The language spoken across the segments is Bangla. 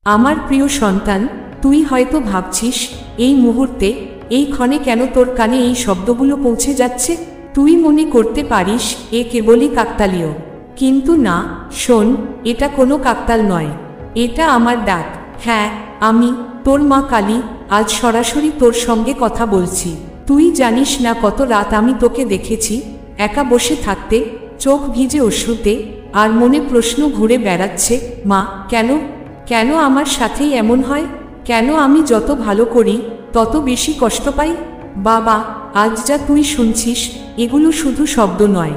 আমার প্রিয় সন্তান, তুই হয়তো ভাবছিস এই মুহূর্তে এই ক্ষণে কেন তোর কানে এই শব্দগুলো পৌঁছে যাচ্ছে। তুই মনে করতে পারিস এ কেবলই কাকতালীয়, কিন্তু না, শোন, এটা কোনো কাকতাল নয়, এটা আমার ডাক। হ্যাঁ, আমি তোর মা কালী আজ সরাসরি তোর সঙ্গে কথা বলছি। তুই জানিস না কত রাত আমি তোকে দেখেছি একা বসে থাকতে, চোখ ভিজে অশ্রুতে, আর মনে প্রশ্ন ঘুরে বেড়াচ্ছে, মা কেন কেন আমার সাথেই এমন হয়, কেন আমি যত ভালো করি তত বেশি কষ্ট পাই। বাবা, আজ যা তুই শুনছিস এগুলো শুধু শব্দ নয়,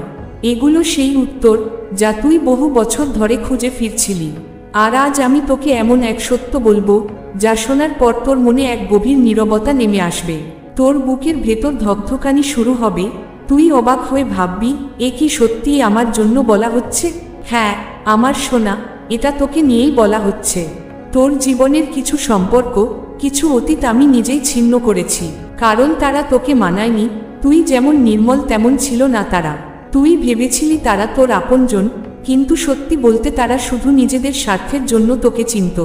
এগুলো সেই উত্তর যা তুই বহু বছর ধরে খুঁজে ফিরছিলি। আর আজ আমি তোকে এমন এক সত্য বলবো যা শোনার পর তোর মনে এক গভীর নীরবতা নেমে আসবে, তোর বুকের ভেতর ধকধকানি শুরু হবে, তুই অবাক হয়ে ভাববি এ কি সত্যিই আমার জন্য বলা হচ্ছে। হ্যাঁ আমার সোনা, এটা তোকে নিয়েই বলা হচ্ছে। তোর জীবনের কিছু সম্পর্ক, কিছু অতীত আমি নিজেই ছিন্ন করেছি, কারণ তারা তোকে মানায়নি। তুই যেমন নির্মল তেমন ছিল না তারা। তুই ভেবেছিলি তারা তোর আপনজন, কিন্তু সত্যি বলতে তারা শুধু নিজেদের স্বার্থের জন্য তোকে চিনত।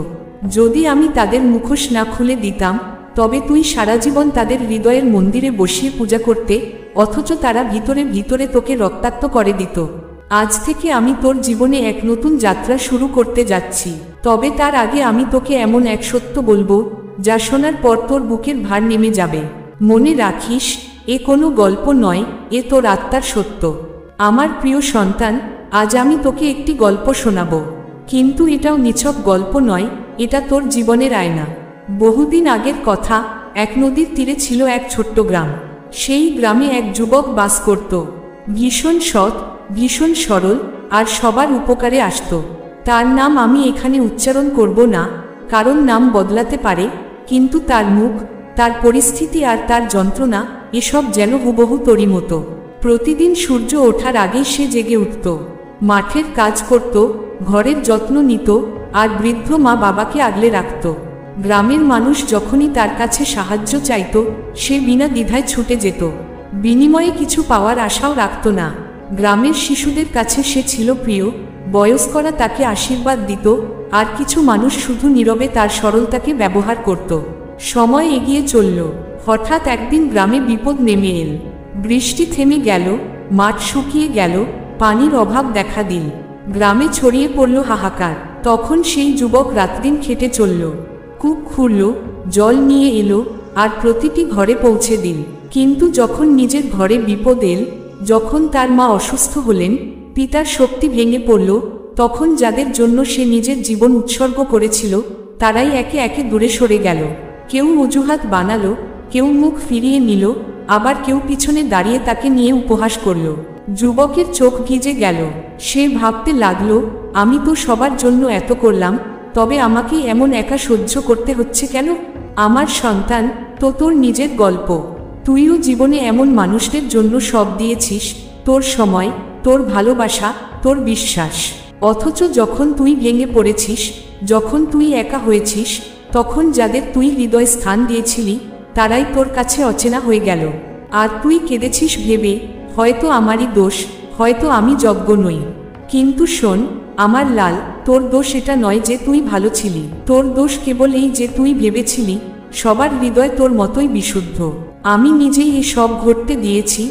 যদি আমি তাদের মুখোশ না খুলে দিতাম তবে তুই সারা জীবন তাদের হৃদয়ের মন্দিরে বসিয়ে পূজা করতে, অথচ তারা ভিতরে ভিতরে তোকে রক্তাক্ত করে দিত। আজ থেকে আমি তোর জীবনে এক নতুন যাত্রা শুরু করতে যাচ্ছি, তবে তার আগে আমি তোকে এমন এক সত্য বলবো যা শোনার পর তোর বুকের ভার নেমে যাবে। মনে রাখিস, এ কোনো গল্প নয়, এ তোর আত্মার সত্য। আমার প্রিয় সন্তান, আজ আমি তোকে একটি গল্প শোনাবো, কিন্তু এটাও নিছক গল্প নয়, এটা তোর জীবনের আয়না। বহুদিন আগের কথা, এক নদীর তীরে ছিল এক ছোট্ট গ্রাম। সেই গ্রামে এক যুবক বাস করত, ভীষণ সৎ, ভীষণ সরল, আর সবার উপকারে আসত। তার নাম আমি এখানে উচ্চারণ করব না, কারণ নাম বদলাতে পারে, কিন্তু তার মুখ, তার পরিস্থিতি আর তার যন্ত্রণা, এসব যেন হুবহু তোরই মতো। প্রতিদিন সূর্য ওঠার আগেই সে জেগে উঠত, মাঠের কাজ করত, ঘরের যত্ন নিত, আর বৃদ্ধ মা বাবাকে আগলে রাখত। গ্রামের মানুষ যখনই তার কাছে সাহায্য চাইত সে বিনা দ্বিধায় ছুটে যেত, বিনিময়ে কিছু পাওয়ার আশাও রাখত না। গ্রামের শিশুদের কাছে সে ছিল প্রিয়, বয়স্করা তাকে আশীর্বাদ দিত, আর কিছু মানুষ শুধু নীরবে তার সরলতাকে ব্যবহার করত। সময় এগিয়ে চলল, হঠাৎ একদিন গ্রামে বিপদ নেমে এল। বৃষ্টি থেমে গেল, মাঠ শুকিয়ে গেল, পানির অভাব দেখা দিল, গ্রামে ছড়িয়ে পড়ল হাহাকার। তখন সেই যুবক রাতদিন খেটে চলল, কূপ খুঁড়ল, জল নিয়ে এলো, আর প্রতিটি ঘরে পৌঁছে দিল। কিন্তু যখন নিজের ঘরে বিপদ এল, যখন তার মা অসুস্থ হলেন, পিতার শক্তি ভেঙে পড়ল, তখন যাদের জন্য সে নিজের জীবন উৎসর্গ করেছিল তারাই একে একে দূরে সরে গেল। কেউ অজুহাত বানালো, কেউ মুখ ফিরিয়ে নিল, আবার কেউ পিছনে দাঁড়িয়ে তাকে নিয়ে উপহাস করল। যুবকের চোখ ভিজে গেল, সে ভাবতে লাগলো, আমি তো সবার জন্য এত করলাম, তবে আমাকেই এমন একা সহ্য করতে হচ্ছে কেন। আমার সন্তান, তো তোর নিজের গল্প। তুইও জীবনে এমন মানুষদের জন্য সব দিয়েছিস, তোর সময়, তোর ভালোবাসা, তোর বিশ্বাস। অথচ যখন তুই ভেঙে পড়েছিস, যখন তুই একা হয়েছিস, তখন যাদের তুই হৃদয় স্থান দিয়েছিলি তারাই তোর কাছে অচেনা হয়ে গেল। আর তুই কেঁদেছিস ভেবে, হয়তো আমারই দোষ, হয়তো আমি যোগ্য নই। কিন্তু শোন আমার লাল, তোর দোষ এটা নয় যে তুই ভালো ছিলি, তোর দোষ কেবল এই যে তুই ভেবেছিলি সবার হৃদয় তোর মতোই বিশুদ্ধ। আমি নিজেই এই সব ঘটতে দিয়েছি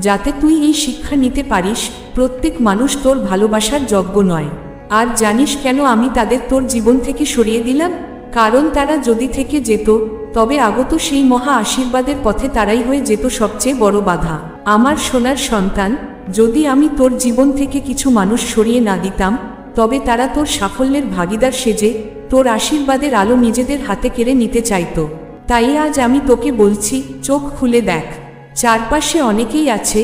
যাতে তুই এই শিক্ষা নিতে পারিস, প্রত্যেক মানুষ তোর ভালোবাসার যোগ্য নয়। আর জানিস কেন আমি তাদের তোর জীবন থেকে সরিয়ে দিলাম? কারণ তারা যদি থেকে যেত তবে আগত সেই মহা আশীর্বাদের পথে তারাই হয়ে যেত সবচেয়ে বড় বাধা। আমার সোনার সন্তান, যদি আমি তোর জীবন থেকে কিছু মানুষ সরিয়ে না দিতাম তবে তারা তোর সাফল্যের ভাগিদার সেজে তোর আশীর্বাদের আলো নিজেদের হাতে কেড়ে নিতে চাইতো। তাই আজ আমি তোকে বলছি, চোখ খুলে দেখ, চারপাশে অনেকেই আছে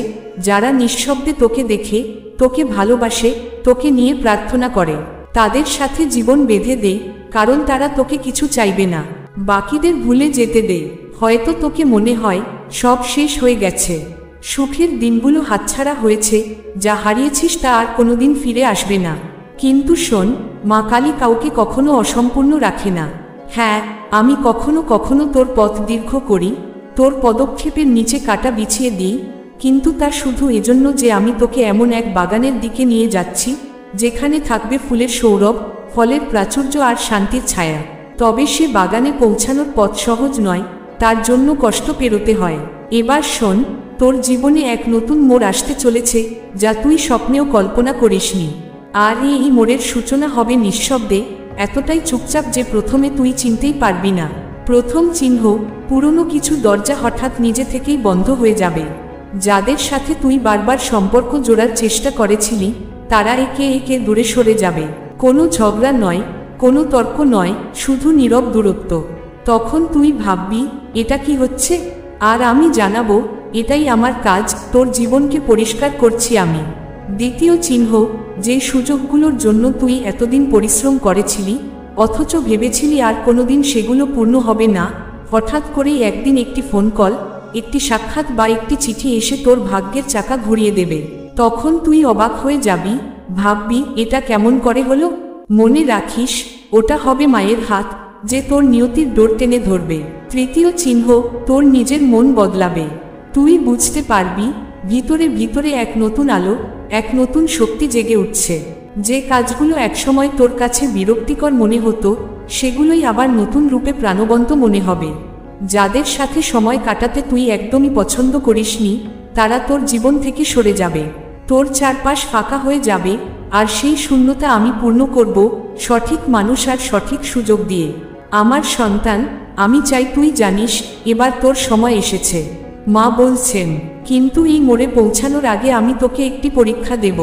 যারা নিঃশব্দে তোকে দেখে, তোকে ভালোবাসে, তোকে নিয়ে প্রার্থনা করে। তাদের সাথে জীবন বেঁধে দে, কারণ তারা তোকে কিছু চাইবে না। বাকিদের ভুলে যেতে দে। হয়তো তোকে মনে হয় সব শেষ হয়ে গেছে, সুখের দিনগুলো হাতছাড়া হয়েছে, যা হারিয়েছিস তা আর কোনোদিন ফিরে আসবে না। কিন্তু শোন, মা কালী কাউকে কখনো অসম্পূর্ণ রাখে না। হ্যাঁ, আমি কখনো কখনো তোর পথ দীর্ঘ করি, তোর পদক্ষেপের নিচে কাটা বিছিয়ে দিই, কিন্তু তা শুধু এজন্য যে আমি তোকে এমন এক বাগানের দিকে নিয়ে যাচ্ছি যেখানে থাকবে ফুলের সৌরভ, ফলের প্রাচুর্য আর শান্তির ছায়া। তবে সে বাগানে পৌঁছানোর পথ সহজ নয়, তার জন্য কষ্ট পেরোতে হয়। এবার শোন, তোর জীবনে এক নতুন মোড় আসতে চলেছে, যা তুই স্বপ্নেও কল্পনা করিসনি। আর এই মোড়ের সূচনা হবে নিঃশব্দে, এতটাই চুপচাপ যে প্রথমে তুই চিনতেই পারবি না। প্রথম চিহ্ন, পুরনো কিছু দরজা হঠাৎ নিজে থেকেই বন্ধ হয়ে যাবে। যাদের সাথে তুই বারবার সম্পর্ক জোড়ার চেষ্টা করেছিলি, তারা একে একে দূরে সরে যাবে। কোনো ঝগড়া নয়, কোনো তর্ক নয়, শুধু নীরব দূরত্ব। তখন তুই ভাববি, এটা কি হচ্ছে? আর আমি জানাবো, এটাই আমার কাজ, তোর জীবনকে পরিষ্কার করছি আমি। দ্বিতীয় চিহ্ন, যে সুযোগগুলোর জন্য তুই এতদিন পরিশ্রম করেছিলি, অথচ ভেবেছিলি আর কোনোদিন সেগুলো পূর্ণ হবে না, হঠাৎ করেই একদিন একটি ফোন কল, একটি সাক্ষাৎ বা একটি চিঠি এসে তোর ভাগ্যের চাকা ঘুরিয়ে দেবে। তখন তুই অবাক হয়ে যাবি, ভাববি এটা কেমন করে হলো। মনে রাখিস, ওটা হবে মায়ের হাত, যে তোর নিয়তির ডোর টেনে ধরবে। তৃতীয় চিহ্ন, তোর নিজের মন বদলাবে। তুই বুঝতে পারবি, ভিতরে ভিতরে এক নতুন আলো, এক নতুন শক্তি জেগে উঠছে। যে কাজগুলো একসময় তোর কাছে বিরক্তিকর মনে হতো, সেগুলোই আবার নতুন রূপে প্রাণবন্ত মনে হবে। যাদের সাথে সময় কাটাতে তুই একদমই পছন্দ করিসনি, তারা তোর জীবন থেকে সরে যাবে। তোর চারপাশ ফাঁকা হয়ে যাবে, আর সেই শূন্যতা আমি পূর্ণ করব, সঠিক মানুষ আর সঠিক সুযোগ দিয়ে। আমার সন্তান, আমি চাই তুই জানিস, এবার তোর সময় এসেছে। মা বলছেন, কিন্তু এই মোড়ে পৌঁছানোর আগে আমি তোকে একটি পরীক্ষা দেব।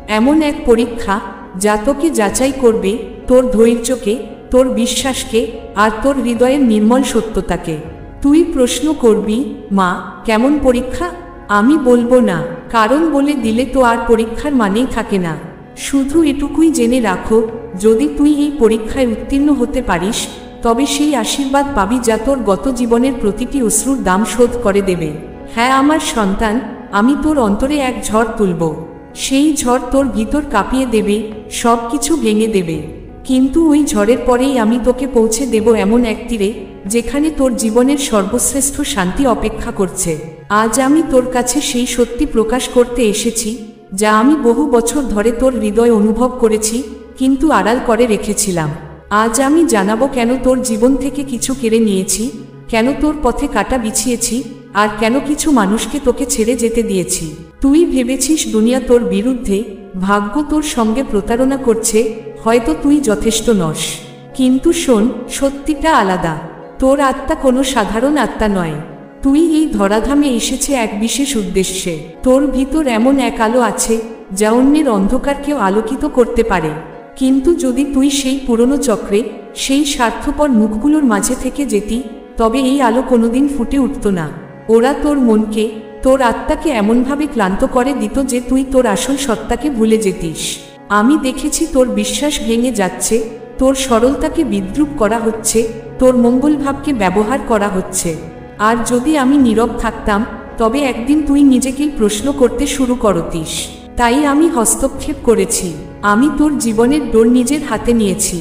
এমন এক পরীক্ষা, যা তোকে যাচাই করবে, তোর ধৈর্যকে, তোর বিশ্বাসকে, আর তোর হৃদয়ের নির্মল সত্যতাকে। তুই প্রশ্ন করবি, মা, কেমন পরীক্ষা? আমি বলবো না, কারণ বলে দিলে তো আর পরীক্ষার মানেই থাকে না। শুধু এটুকুই জেনে রাখো, যদি তুই এই পরীক্ষায় উত্তীর্ণ হতে পারিস, তবে সেই আশীর্বাদ পাবি যা তোর গত জীবনের প্রতিটি অশ্রুর দাম শোধ করে দেবে। হ্যাঁ আমার সন্তান, আমি তোর অন্তরে এক ঝড় তুলব। সেই ঝড় তোর ভিতর কাঁপিয়ে দেবে, সব কিছু ভেঙে দেবে। কিন্তু ওই ঝড়ের পরেই আমি তোকে পৌঁছে দেব এমন এক তীরে, যেখানে তোর জীবনের সর্বশ্রেষ্ঠ শান্তি অপেক্ষা করছে। আজ আমি তোর কাছে সেই সত্যি প্রকাশ করতে এসেছি, যা আমি বহু বছর ধরে তোর হৃদয় অনুভব করেছি, কিন্তু আড়াল করে রেখেছিলাম। আজ আমি জানাবো কেন তোর জীবন থেকে কিছু কেড়ে নিয়েছি, কেন তোর পথে কাঁটা বিছিয়েছি, আর কেন কিছু মানুষকে তোকে ছেড়ে যেতে দিয়েছি। তুই ভেবেছিস দুনিয়া তোর বিরুদ্ধে, ভাগ্য তোর সঙ্গে প্রতারণা করছে, হয়তো তুই যথেষ্ট নস। কিন্তু শোন, সত্যিটা আলাদা। তোর আত্মা কোনো সাধারণ আত্মা নয়। তুই এই ধরাধামে এসেছে এক বিশেষ উদ্দেশ্যে। তোর ভিতর এমন এক আলো আছে, যা অন্যের অন্ধকারকেও আলোকিত করতে পারে। কিন্তু যদি তুই সেই পুরনো চক্রে, সেই স্বার্থপর মুখগুলোর মাঝে থেকে যেতি, তবে এই আলো কোনোদিন ফুটে উঠত না। ওরা তোর মনকে, তোর আত্মাকে এমনভাবে ক্লান্ত করে দিত যে তুই তোর আসল সত্তাকে ভুলে যেতিস। আমি দেখেছি তোর বিশ্বাস ভেঙে যাচ্ছে, তোর সরলতাকে বিদ্রূপ করা হচ্ছে, তোর মঙ্গলভাবকে ব্যবহার করা হচ্ছে। আর যদি আমি নীরব থাকতাম, তবে একদিন তুই নিজেকেই প্রশ্ন করতে শুরু করতিস। তাই আমি হস্তক্ষেপ করেছি। আমি তোর জীবনের ডোর নিজের হাতে নিয়েছি।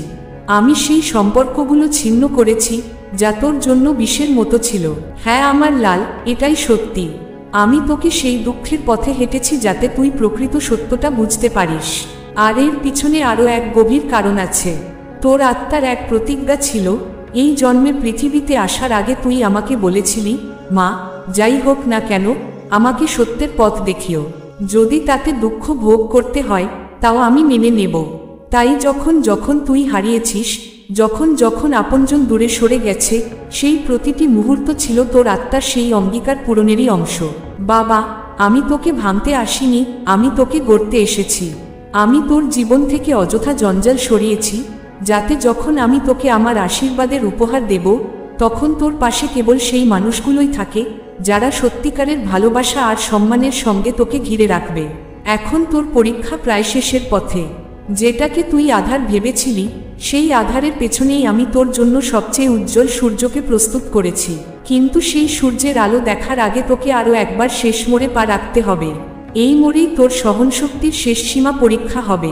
আমি সেই সম্পর্কগুলো ছিন্ন করেছি, যা তোর জন্য বিষের মতো ছিল। হ্যাঁ আমার লাল, এটাই সত্যি। আমি তোকে সেই দুঃখের পথে হেঁটেছি যাতে তুই প্রকৃত সত্যটা বুঝতে পারিস। আর এর পিছনে আরও এক গভীর কারণ আছে। তোর আত্মার এক প্রতিজ্ঞা ছিল, এই জন্মে পৃথিবীতে আসার আগে তুই আমাকে বলেছিলি, মা, যাই হোক না কেন, আমাকে সত্যের পথ দেখিও। যদি তাতে দুঃখ ভোগ করতে হয়, তাও আমি মেনে নেব। তাই যখন যখন তুই হারিয়েছিস, যখন যখন আপনজন দূরে সরে গেছে, সেই প্রতিটি মুহূর্ত ছিল তোর আত্মার সেই অঙ্গীকার পূরণেরই অংশ। বাবা, আমি তোকে ভাঙতে আসিনি, আমি তোকে গড়তে এসেছি। আমি তোর জীবন থেকে অযথা জঞ্জাল সরিয়েছি, যাতে যখন আমি তোকে আমার আশীর্বাদের উপহার দেব, তখন তোর পাশে কেবল সেই মানুষগুলোই থাকে, যারা সত্যিকারের ভালোবাসা আর সম্মানের সঙ্গে তোকে ঘিরে রাখবে। এখন তোর পরীক্ষা প্রায় শেষের পথে। যেটাকে তুই আধার ভেবেছিলি, সেই আধারের পেছনেই আমি তোর জন্য সবচেয়ে উজ্জ্বল সূর্যকে প্রস্তুত করেছি। কিন্তু সেই সূর্যের আলো দেখার আগে তোকে আরও একবার শেষ মোড়ে পা রাখতে হবে। এই মোড়েই তোর সহনশক্তির শেষ সীমা পরীক্ষা হবে।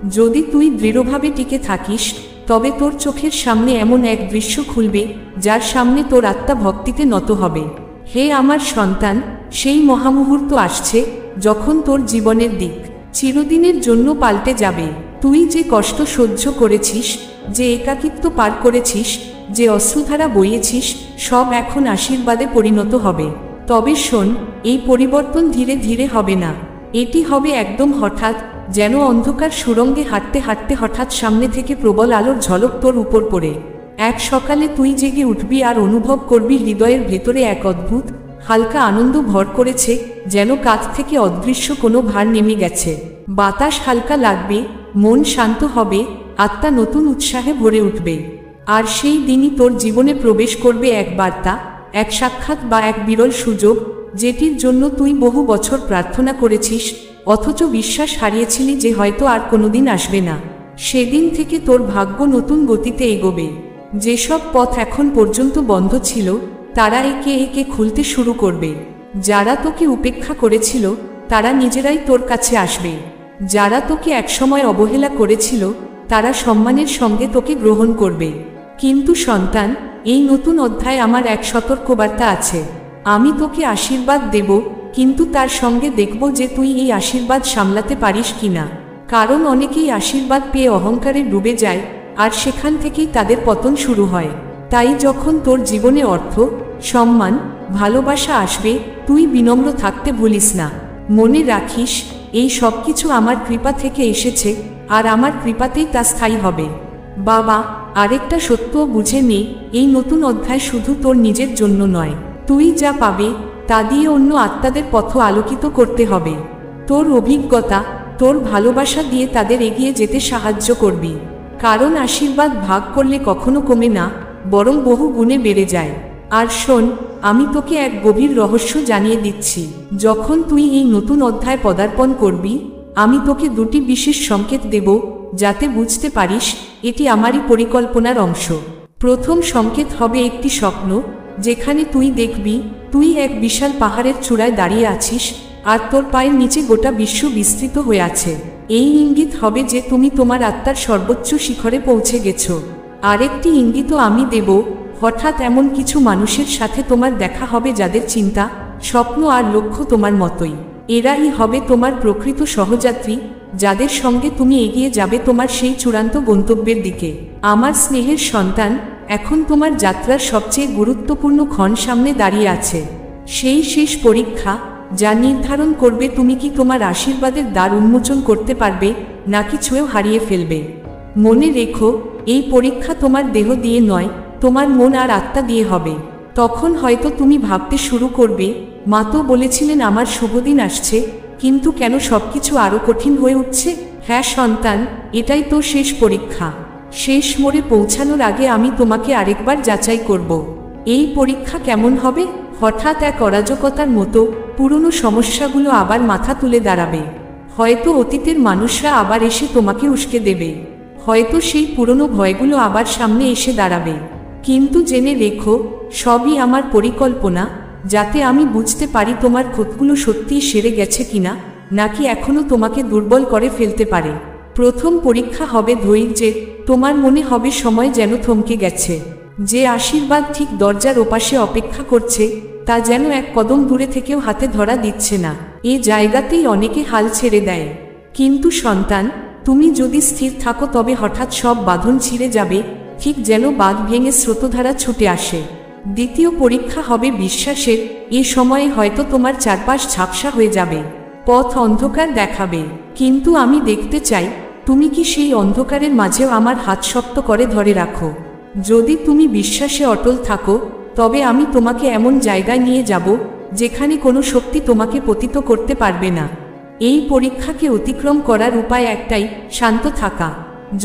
যদি তুই দৃঢ়ভাবে টিকে থাকিস, তবে তোর চোখের সামনে এমন এক দৃশ্য খুলবে, যার সামনে তোর আত্মা ভক্তিতে নত হবে। হে আমার সন্তান, সেই মহামুহূর্ত আসছে, যখন তোর জীবনের দিক চিরদিনের জন্য পাল্টে যাবে। তুই যে কষ্ট সহ্য করেছিস, যে একাকিত্ব পার করেছিস, যে অশ্রুধারা বইয়েছিস, সব এখন আশীর্বাদে পরিণত হবে। তবে শোন, এই পরিবর্তন ধীরে ধীরে হবে না, এটি হবে একদম হঠাৎ, যেন অন্ধকার সুড়ঙ্গে হাঁটতে হাঁটতে হঠাৎ সামনে থেকে প্রবল আলোর ঝলক তোর উপর পড়ে। এক সকালে তুই জেগে উঠবি আর অনুভব করবি হৃদয়ের ভেতরে এক অদ্ভুত হালকা আনন্দ ভর করেছে, যেন কাঁধ থেকে অদৃশ্য কোনো ভার নেমে গেছে। বাতাস হালকা লাগবে, মন শান্ত হবে, আত্মা নতুন উৎসাহে ভরে উঠবে। আর সেই দিনই তোর জীবনে প্রবেশ করবে এক বার্তা, এক সাক্ষাৎ বা এক বিরল সুযোগ, যেটির জন্য তুই বহু বছর প্রার্থনা করেছিস, অথচ বিশ্বাস হারিয়েছিলি যে হয়তো আর কোনোদিন আসবে না। সেদিন থেকে তোর ভাগ্য নতুন গতিতে এগোবে। যেসব পথ এখন পর্যন্ত বন্ধ ছিল, তারা একে একে খুলতে শুরু করবে। যারা তোকে উপেক্ষা করেছিল, তারা নিজেরাই তোর কাছে আসবে। যারা তোকে একসময় অবহেলা করেছিল, তারা সম্মানের সঙ্গে তোকে গ্রহণ করবে। কিন্তু সন্তান, এই নতুন অধ্যায়ে আমার এক সতর্কবার্তা আছে। আমি তোকে আশীর্বাদ দেব, কিন্তু তার সঙ্গে দেখব যে তুই এই আশীর্বাদ সামলাতে পারিস কিনা। কারণ অনেকেই আশীর্বাদ পেয়ে অহংকারে ডুবে যায়, আর সেখান থেকেই তাদের পতন শুরু হয়। তাই যখন তোর জীবনে অর্থ, সম্মান, ভালোবাসা আসবে, তুই বিনম্র থাকতে ভুলিস না। মনে রাখিস, এই সব কিছু আমার কৃপা থেকে এসেছে, আর আমার কৃপাতেই তা স্থায়ী হবে। বাবা, আরেকটা সত্যও বুঝে নে, এই নতুন অধ্যায় শুধু তোর নিজের জন্য নয়। তুই যা পাবে তা দিয়ে অন্য আত্মাদের পথ আলোকিত করতে হবে। তোর অভিজ্ঞতা, তোর ভালোবাসা দিয়ে তাদের এগিয়ে যেতে সাহায্য করবি। কারণ আশীর্বাদ ভাগ করলে কখনো কমে না, বরং বহু গুণে বেড়ে যায়। আর শোন, আমি তোকে এক গভীর রহস্য জানিয়ে দিচ্ছি। যখন তুই এই নতুন অধ্যায় পদার্পণ করবি, আমি তোকে দুটি বিশেষ সংকেত দেব, যাতে বুঝতে পারিস এটি আমারই পরিকল্পনার অংশ। প্রথম সংকেত হবে একটি স্বপ্ন, যেখানে তুই দেখবি তুই এক বিশাল পাহাড়ের চূড়ায় দাঁড়িয়ে আছিস, আর তোর পায়ের নিচে গোটা বিশ্ব বিস্তৃত হয়ে আছে। এই ইঙ্গিত হবে যে তুমি তোমার আত্মার সর্বোচ্চ শিখরে পৌঁছে গেছ। আরেকটি ইঙ্গিতও আমি দেব, হঠাৎ এমন কিছু মানুষের সাথে তোমার দেখা হবে যাদের চিন্তা, স্বপ্ন আর লক্ষ্য তোমার মতোই। এরাই হবে তোমার প্রকৃত সহযাত্রী, যাদের সঙ্গে তুমি এগিয়ে যাবে তোমার সেই চূড়ান্ত গন্তব্যের দিকে। আমার স্নেহের সন্তান, এখন তোমার যাত্রার সবচেয়ে গুরুত্বপূর্ণ ক্ষণ সামনে দাঁড়িয়ে আছে। সেই শেষ পরীক্ষা, যা নির্ধারণ করবে তুমি কি তোমার আশীর্বাদের দ্বার উন্মোচন করতে পারবে, নাকি ছুঁয়েও হারিয়ে ফেলবে। মনে রেখো, এই পরীক্ষা তোমার দেহ দিয়ে নয়, তোমার মন আর আত্মা দিয়ে হবে। তখন হয়তো তুমি ভাবতে শুরু করবে, মা তো বলেছিলেন আমার শুভদিন আসছে, কিন্তু কেন সবকিছু আরও কঠিন হয়ে উঠছে। হ্যাঁ সন্তান, এটাই তো শেষ পরীক্ষা। শেষ মোড়ে পৌঁছানোর আগে আমি তোমাকে আরেকবার যাচাই করব। এই পরীক্ষা কেমন হবে? হঠাৎ এক অরাজকতার মতো পুরনো সমস্যাগুলো আবার মাথা তুলে দাঁড়াবে। হয়তো অতীতের মানুষরা আবার এসে তোমাকে উস্কে দেবে, হয়তো সেই পুরনো ভয়গুলো আবার সামনে এসে দাঁড়াবে। কিন্তু জেনে রেখো, সবই আমার পরিকল্পনা, যাতে আমি বুঝতে পারি তোমার ক্ষতগুলো সত্যিই সেরে গেছে কিনা, নাকি এখনও তোমাকে দুর্বল করে ফেলতে পারে। প্রথম পরীক্ষা হবে ধৈর্যের। তোমার মনে হবে সময় যেন থমকে গেছে, যে আশীর্বাদ ঠিক দরজার ওপাশে অপেক্ষা করছে, তা যেন এক কদম দূরে থেকেও হাতে ধরা দিচ্ছে না। এ জায়গাতেই অনেকে হাল ছেড়ে দেয়। কিন্তু সন্তান, তুমি যদি স্থির থাকো তবে হঠাৎ সব বাঁধন ছিঁড়ে যাবে, ঠিক যেন বাঁধ ভেঙে স্রোতধারা ছুটে আসে। দ্বিতীয় পরীক্ষা হবে বিশ্বাসের। এ সময়ে হয়তো তোমার চারপাশ ঝাপসা হয়ে যাবে, পথ অন্ধকার দেখাবে, কিন্তু আমি দেখতে চাই তুমি কি সেই অন্ধকারের মাঝেও আমার হাত শক্ত করে ধরে রাখো। যদি তুমি বিশ্বাসে অটল থাকো, তবে আমি তোমাকে এমন জায়গায় নিয়ে যাব যেখানে কোনো শক্তি তোমাকে পতিত করতে পারবে না। এই পরীক্ষাকে অতিক্রম করার উপায় একটাই, শান্ত থাকা।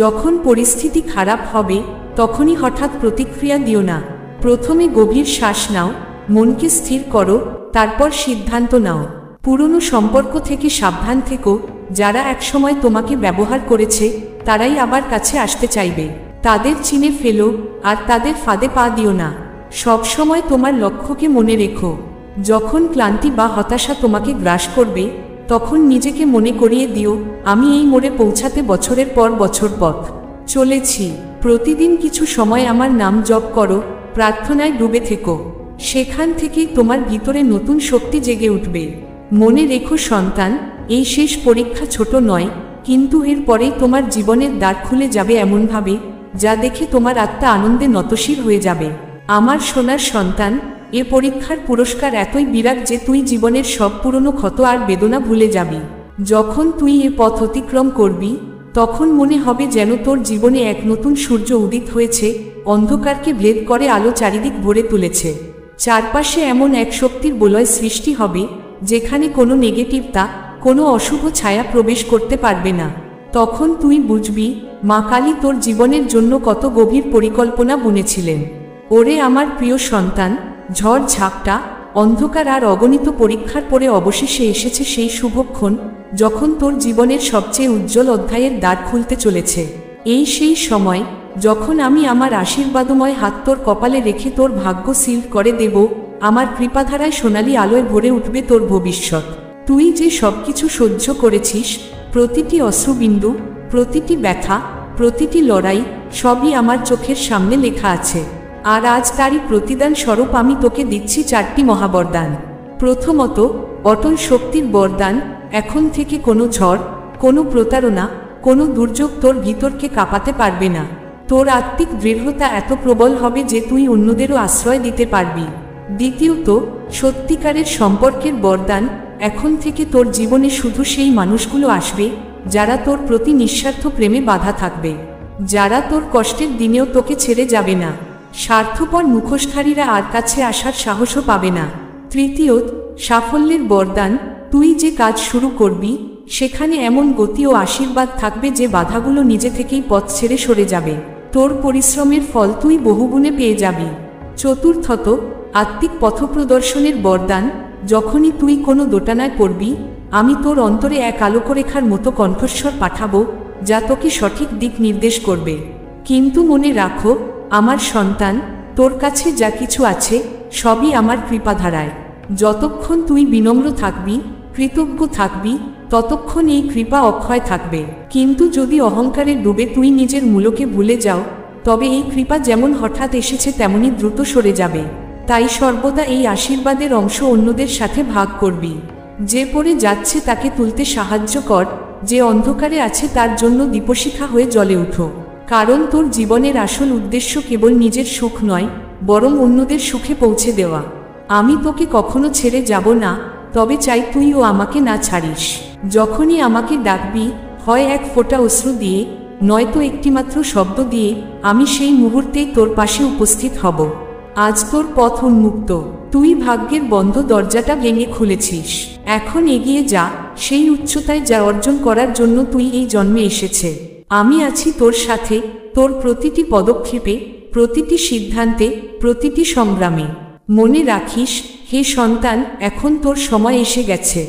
যখন পরিস্থিতি খারাপ হবে, তখনই হঠাৎ প্রতিক্রিয়া দিও না। প্রথমে গভীর শ্বাস নাও, মনকে স্থির করো, তারপর সিদ্ধান্ত নাও। পুরনো সম্পর্ক থেকে সাবধান থেকো। যারা একসময় তোমাকে ব্যবহার করেছে, তারাই আবার কাছে আসতে চাইবে। তাদের চিনে ফেলো, আর তাদের ফাঁদে পা দিও না। সবসময় তোমার লক্ষ্যকে মনে রেখো। যখন ক্লান্তি বা হতাশা তোমাকে গ্রাস করবে, তখন নিজেকে মনে করিয়ে দিও, আমি এই মোড়ে পৌঁছাতে বছরের পর বছর পথ চলেছি। প্রতিদিন কিছু সময় আমার নাম জপ করো, প্রার্থনায় ডুবে থেকো। সেখান থেকেই তোমার ভিতরে নতুন শক্তি জেগে উঠবে। মনে রেখো সন্তান, এই শেষ পরীক্ষা ছোট নয়, কিন্তু এর পরেই তোমার জীবনের দ্বার খুলে যাবে এমনভাবে, যা দেখে তোমার আত্মা আনন্দে নতশির হয়ে যাবে। আমার সোনার সন্তান, এ পরীক্ষার পুরস্কার এতই বিরাট যে তুই জীবনের সব পুরনো ক্ষত আর বেদনা ভুলে যাবি। যখন তুই এ পথ অতিক্রম করবি, তখন মনে হবে যেন তোর জীবনে এক নতুন সূর্য উদিত হয়েছে, অন্ধকারকে ভেদ করে আলো চারিদিক ভরে তুলেছে। চারপাশে এমন এক শক্তির বলয় সৃষ্টি হবে, যেখানে কোনো নেগেটিভতা, কোনো অশুভ ছায়া প্রবেশ করতে পারবে না। তখন তুই বুঝবি, মা কালী তোর জীবনের জন্য কত গভীর পরিকল্পনা বুনেছিলেন। ওরে আমার প্রিয় সন্তান, ঝড় ঝাপটা, অন্ধকার আর অগণিত পরীক্ষার পরে অবশেষে এসেছে সেই শুভক্ষণ, যখন তোর জীবনের সবচেয়ে উজ্জ্বল অধ্যায়ের দ্বার খুলতে চলেছে। এই সেই সময় যখন আমি আমার আশীর্বাদময় হাত তোর কপালে রেখে তোর ভাগ্য সিল করে দেব। আমার কৃপাধারায় সোনালি আলোয় ভরে উঠবে তোর ভবিষ্যৎ। তুই যে সবকিছু সহ্য করেছিস, প্রতিটি অশ্রুবিন্দু, প্রতিটি ব্যথা, প্রতিটি লড়াই, সবই আমার চোখের সামনে লেখা আছে। আর আজ তারই প্রতিদান স্বরূপ আমি তোকে দিচ্ছি 4টি মহাবরদান। প্রথমত, অটল শক্তির বরদান। এখন থেকে কোনো ঝড়, কোনো প্রতারণা, কোনো দুর্যোগ তোর ভিতরকে কাঁপাতে পারবে না। তোর আত্মিক দৃঢ়তা এত প্রবল হবে যে তুই অন্যদেরও আশ্রয় দিতে পারবি। দ্বিতীয়ত, সত্যিকারের সম্পর্কের বরদান। এখন থেকে তোর জীবনে শুধু সেই মানুষগুলো আসবে, যারা তোর প্রতি নিঃস্বার্থ প্রেমে বাধা থাকবে, যারা তোর কষ্টের দিনেও তোকে ছেড়ে যাবে না। স্বার্থপর মুখোশধারীরা আর কাছে আসার সাহসও পাবে না। তৃতীয়ত, সাফল্যের বরদান। তুই যে কাজ শুরু করবি, সেখানে এমন গতি ও আশীর্বাদ থাকবে যে বাধাগুলো নিজে থেকেই পথ ছেড়ে সরে যাবে। তোর পরিশ্রমের ফল তুই বহুগুণে পেয়ে যাবি। চতুর্থত, আত্মিক পথপ্রদর্শনের বরদান। যখনই তুই কোনো দোটানায় পড়বি, আমি তোর অন্তরে এক আলোকরেখার মতো কণ্ঠস্বর পাঠাবো, যা তোকে সঠিক দিক নির্দেশ করবে। কিন্তু মনে রাখো আমার সন্তান, তোর কাছে যা কিছু আছে সবই আমার কৃপাধারায়। যতক্ষণ তুই বিনম্র থাকবি, কৃতজ্ঞ থাকবি, ততক্ষণ এই কৃপা অক্ষয় থাকবে। কিন্তু যদি অহংকারে ডুবে তুই নিজের মূলকে ভুলে যাও, তবে এই কৃপা যেমন হঠাৎ এসেছে তেমনি দ্রুত সরে যাবে। তাই সর্বদা এই আশীর্বাদের অংশ অন্যদের সাথে ভাগ করবি। যে পড়ে যাচ্ছে তাকে তুলতে সাহায্য কর, যে অন্ধকারে আছে তার জন্য দীপশিখা হয়ে জ্বলে উঠো। কারণ তোর জীবনের আসল উদ্দেশ্য কেবল নিজের সুখ নয়, বরং অন্যদের সুখে পৌঁছে দেওয়া। আমি তোকে কখনো ছেড়ে যাব না, তবে চাই তুইও আমাকে না ছাড়িস। যখনই আমাকে ডাকবি, হয় এক ফোঁটা অশ্রু দিয়ে, নয়তো একটিমাত্র শব্দ দিয়ে, আমি সেই মুহূর্তেই তোর পাশে উপস্থিত হব। আজ তোর পথ উন্মুক্ত। তুই ভাগ্যের বন্ধ দরজাটা ভেঙে খুলেছিস। এখন এগিয়ে যা, সেই উচ্চতায় যা অর্জন করার জন্য তুই এই জন্মে এসেছে। আমি আছি তোর সাথে, তোর প্রতিটি পদক্ষেপে, প্রতিটি সিদ্ধান্তে, প্রতিটি সংগ্রামে। মনে রাখিস হে সন্তান, এখন তোর সময় এসে গেছে।